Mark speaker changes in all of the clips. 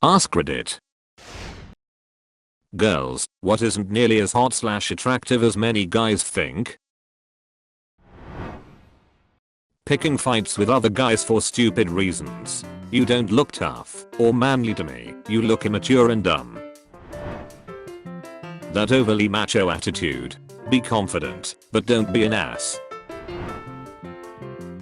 Speaker 1: Ask Reddit. Girls, what isn't nearly as hot/attractive as many guys think? Picking fights with other guys for stupid reasons. You don't look tough or manly to me, you look immature and dumb. That overly macho attitude. Be confident, but don't be an ass.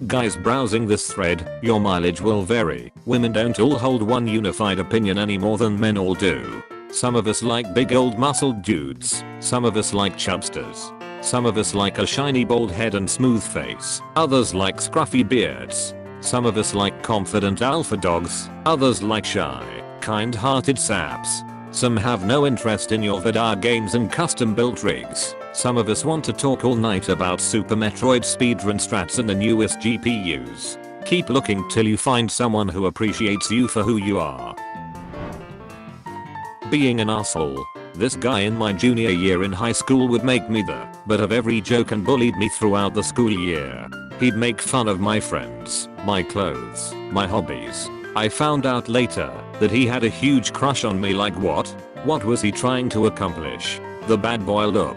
Speaker 1: Guys browsing this thread, your mileage will vary. Women don't all hold one unified opinion any more than men all do. Some of us like big old muscled dudes, some of us like chubsters. Some of us like a shiny bald head and smooth face, others like scruffy beards. Some of us like confident alpha dogs, others like shy, kind-hearted saps. Some have no interest in your VR games and custom-built rigs. Some of us want to talk all night about Super Metroid speedrun strats and the newest GPUs. Keep looking till you find someone who appreciates you for who you are. Being an asshole. This guy in my junior year in high school would make me the butt of every joke and bullied me throughout the school year. He'd make fun of my friends, my clothes, my hobbies. I found out later that he had a huge crush on me. Like what? What was he trying to accomplish? The bad boy look.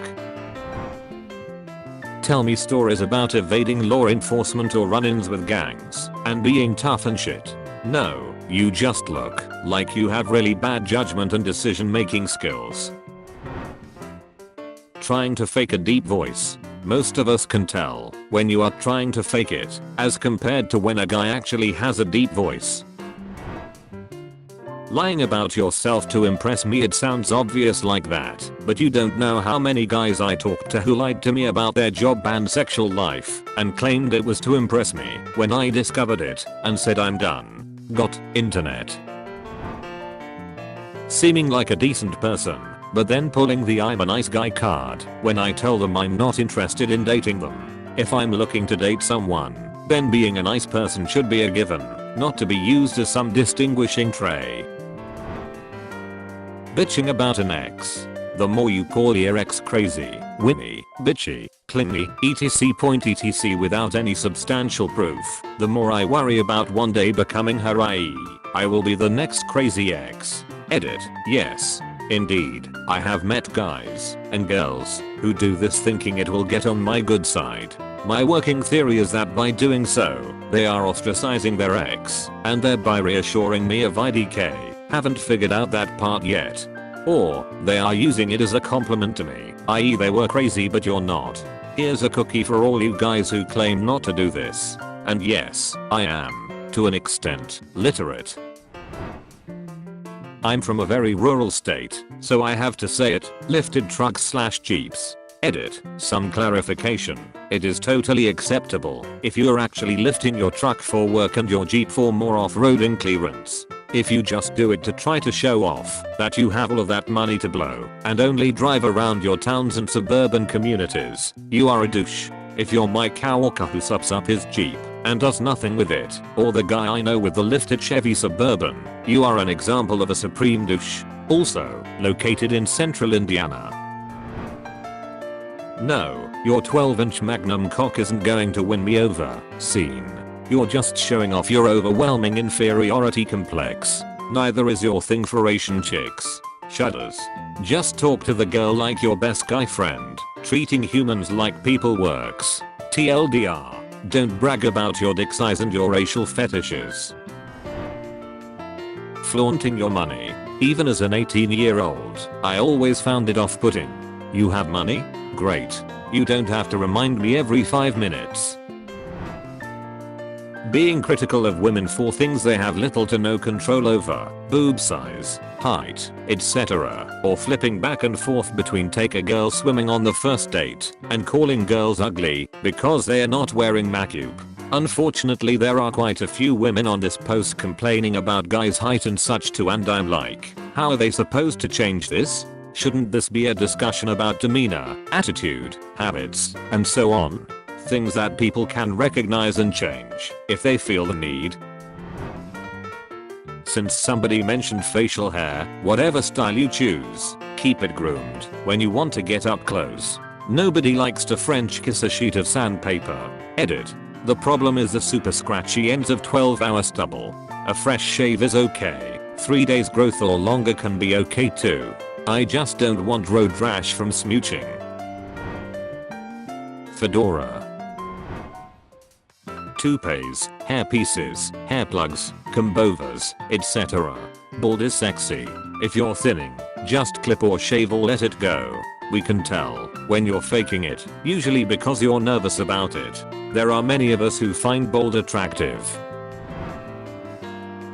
Speaker 1: Tell me stories about evading law enforcement or run-ins with gangs and being tough and shit. No, you just look like you have really bad judgment and decision-making skills. Trying to fake a deep voice. Most of us can tell when you are trying to fake it as compared to when a guy actually has a deep voice. Lying about yourself to impress me. It sounds obvious like that, but you don't know how many guys I talked to who lied to me about their job and sexual life and claimed it was to impress me when I discovered it and said I'm done. Got internet. Seeming like a decent person, but then pulling the I'm a nice guy card when I tell them I'm not interested in dating them. If I'm looking to date someone, then being a nice person should be a given, not to be used as some distinguishing trait. Bitching about an ex. The more you call your ex crazy, whiny, bitchy, clingy, etc. without any substantial proof, the more I worry about one day becoming her, i.e., I will be the next crazy ex. Edit. Yes. Indeed, I have met guys and girls who do this thinking it will get on my good side. My working theory is that by doing so, they are ostracizing their ex and thereby reassuring me of IDK. Haven't figured out that part yet. Or, they are using it as a compliment to me, i.e. they were crazy but you're not. Here's a cookie for all you guys who claim not to do this. And yes, I am, to an extent, literate. I'm from a very rural state, so I have to say it, lifted trucks/jeeps. Edit. Some clarification. It is totally acceptable if you are actually lifting your truck for work and your jeep for more off-roading clearance. If you just do it to try to show off that you have all of that money to blow and only drive around your towns and suburban communities, you are a douche. If you're Mike Walker who sups up his jeep and does nothing with it, or the guy I know with the lifted Chevy Suburban, you are an example of a supreme douche. Also, located in central Indiana. No, your 12-inch magnum cock isn't going to win me over. Scene. You're just showing off your overwhelming inferiority complex. Neither is your thing for Asian chicks. Shudders. Just talk to the girl like your best guy friend. Treating humans like people works. TLDR. Don't brag about your dick size and your racial fetishes. Flaunting your money. Even as an 18-year-old, I always found it off-putting. You have money? Great. You don't have to remind me every 5 minutes. Being critical of women for things they have little to no control over, boob size, height, etc. Or flipping back and forth between take a girl swimming on the first date and calling girls ugly because they are not wearing makeup. Unfortunately there are quite a few women on this post complaining about guys' height and such too, and I'm like, how are they supposed to change this? Shouldn't this be a discussion about demeanor, attitude, habits, and so on? Things that people can recognize and change if they feel the need. Since somebody mentioned facial hair, whatever style you choose, keep it groomed when you want to get up close. Nobody likes to French kiss a sheet of sandpaper. Edit. The problem is the super scratchy ends of 12-hour stubble. A fresh shave is okay. 3 days growth or longer can be okay too. I just don't want road rash from smooching. Fedora. Toupees, hair pieces, hair plugs, combovers, etc. Bald is sexy. If you're thinning, just clip or shave or let it go. We can tell when you're faking it, usually because you're nervous about it. There are many of us who find bald attractive.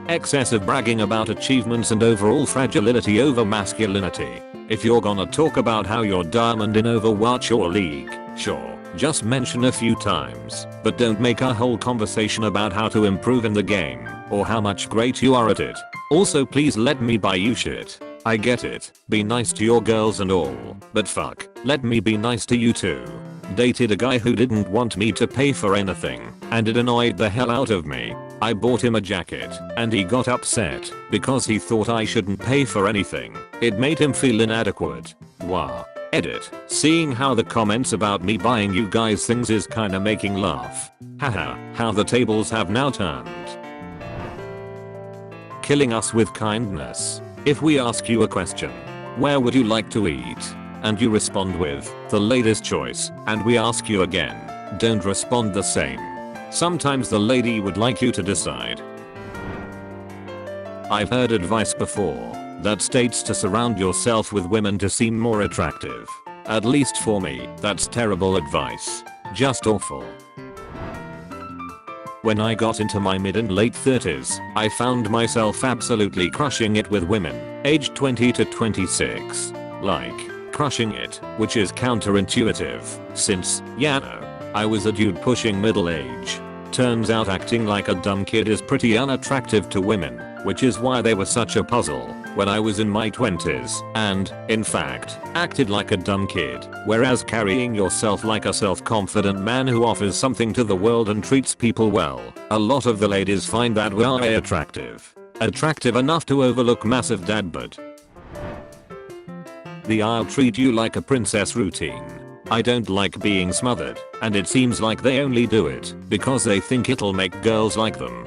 Speaker 1: Excessive bragging about achievements and overall fragility over masculinity. If you're gonna talk about how you're diamond in Overwatch or League, sure, just mention a few times, but don't make a whole conversation about how to improve in the game, or how much great you are at it. Also please let me buy you shit. I get it, be nice to your girls and all, but fuck, let me be nice to you too. Dated a guy who didn't want me to pay for anything, and it annoyed the hell out of me. I bought him a jacket, and he got upset, because he thought I shouldn't pay for anything. It made him feel inadequate. Wow. Edit. Seeing how the comments about me buying you guys things is kinda making laugh. Haha, how the tables have now turned. Killing us with kindness. If we ask you a question, where would you like to eat? And you respond with, the latest choice, and we ask you again, don't respond the same. Sometimes the lady would like you to decide. I've heard advice before that states to surround yourself with women to seem more attractive. At least for me, that's terrible advice. Just awful. When I got into my mid and late 30s, I found myself absolutely crushing it with women, aged 20 to 26. Like, crushing it, which is counterintuitive, since, yeah no, I was a dude pushing middle age. Turns out acting like a dumb kid is pretty unattractive to women, which is why they were such a puzzle when I was in my 20s and, in fact, acted like a dumb kid, whereas carrying yourself like a self-confident man who offers something to the world and treats people well, a lot of the ladies find that way attractive. Attractive enough to overlook massive dad bod. The I'll treat you like a princess routine. I don't like being smothered, and it seems like they only do it because they think it'll make girls like them.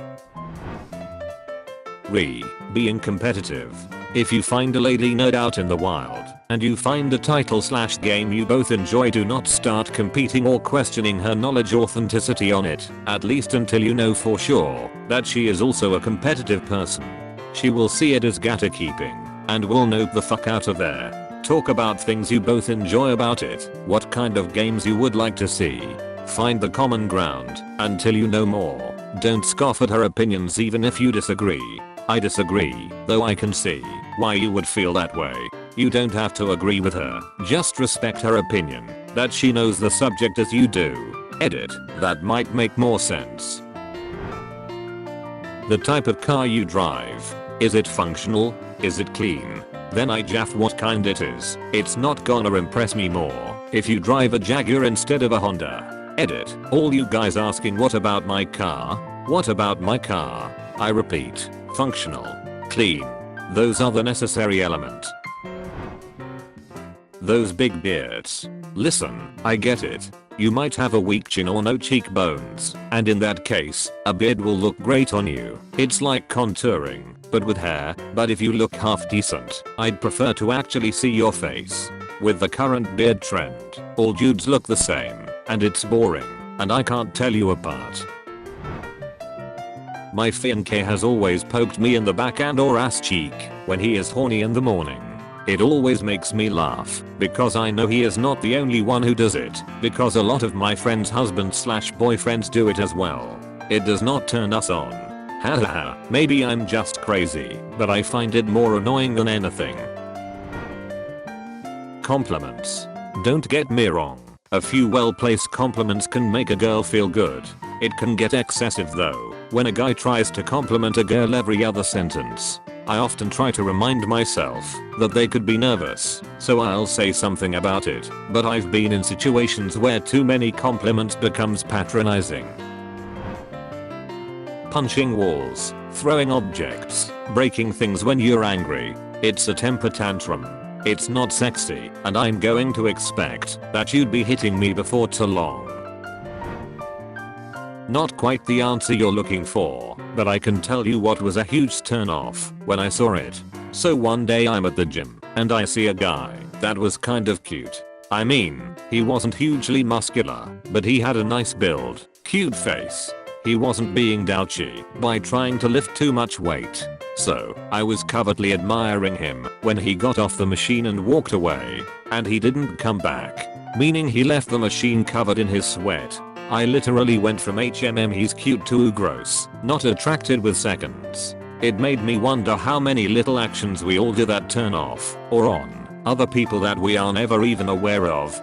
Speaker 1: Being competitive. If you find a lady nerd out in the wild, and you find a title/game you both enjoy, do not start competing or questioning her knowledge authenticity on it, at least until you know for sure that she is also a competitive person. She will see it as gator keeping, and will nope the fuck out of there. Talk about things you both enjoy about it, what kind of games you would like to see. Find the common ground until you know more. Don't scoff at her opinions even if you disagree. I disagree, though I can see why you would feel that way. You don't have to agree with her, just respect her opinion, that she knows the subject as you do. Edit, that might make more sense. The type of car you drive. Is it functional? Is it clean? Then I jaff what kind it is. It's not gonna impress me more if you drive a Jaguar instead of a Honda. Edit, all you guys asking what about my car? What about my car? I repeat, functional, clean. Those are the necessary elements. Those big beards. Listen, I get it. You might have a weak chin or no cheekbones, and in that case, a beard will look great on you. It's like contouring, but with hair. But if you look half decent, I'd prefer to actually see your face. With the current beard trend, all dudes look the same, and it's boring, and I can't tell you apart. My fiancé has always poked me in the backhand or ass cheek when he is horny in the morning. It always makes me laugh, because I know he is not the only one who does it, because a lot of my friends' husbands/boyfriends do it as well. It does not turn us on. Haha, maybe I'm just crazy, but I find it more annoying than anything. Compliments. Don't get me wrong, a few well-placed compliments can make a girl feel good. It can get excessive though, when a guy tries to compliment a girl every other sentence. I often try to remind myself that they could be nervous, so I'll say something about it, but I've been in situations where too many compliments becomes patronizing. Punching walls, throwing objects, breaking things when you're angry. It's a temper tantrum. It's not sexy, and I'm going to expect that you'd be hitting me before too long. Not quite the answer you're looking for, but I can tell you what was a huge turn off when I saw it. So one day I'm at the gym and I see a guy that was kind of cute. I mean, he wasn't hugely muscular, but he had a nice build, cute face. He wasn't being douchey by trying to lift too much weight. So, I was covertly admiring him when he got off the machine and walked away, and he didn't come back, meaning he left the machine covered in his sweat. I literally went from he's cute to gross, not attracted with seconds. It made me wonder how many little actions we all do that turn off or on other people that we are never even aware of.